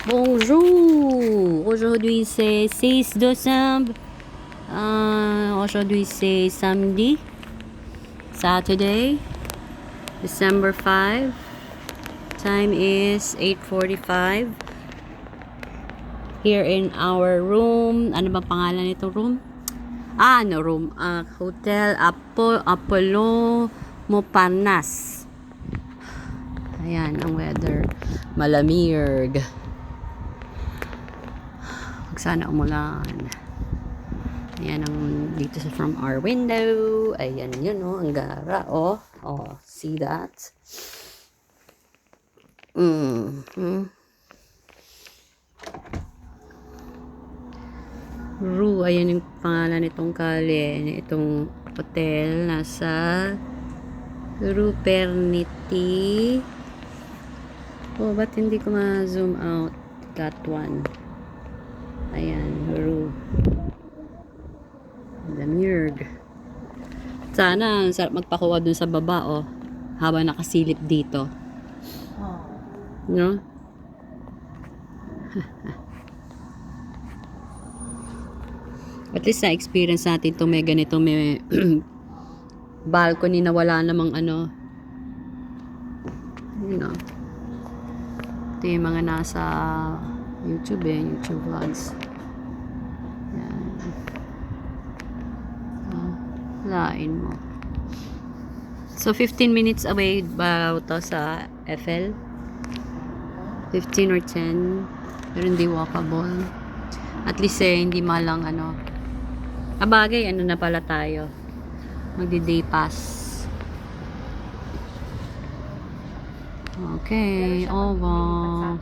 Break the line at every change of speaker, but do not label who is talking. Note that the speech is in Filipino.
Bonjour! Aujourd'hui c'est 6 décembre. Aujourd'hui c'est samedi. Saturday, December 5. Time is 8:45. Here in our room. Ano ba pangalan nito room? No room. Hotel Apollo Mopanas. Ayan ang weather. Malamig. Sana umulan. Ayan ang dito sa from our window. Ayan yun ang gara see that? Rue, ayan yung pangalan nitong kali, itong hotel nasa Rue Perniti. Ba't hindi ko ma-zoom out that one? Ayan, Rue Lamurg. Sana ang sarap magpakuha dun sa baba habang nakasilip dito. No? At least na experience natin to may ganito may balcony na wala namang ito yung mga nasa YouTube YouTube vlogs. Yan. Lain mo. So 15 minutes away ba ito sa FL? 15 or 10. Pero hindi walkable. At least hindi malang bagay na pala tayo. Magdi-day pass. Okay, over.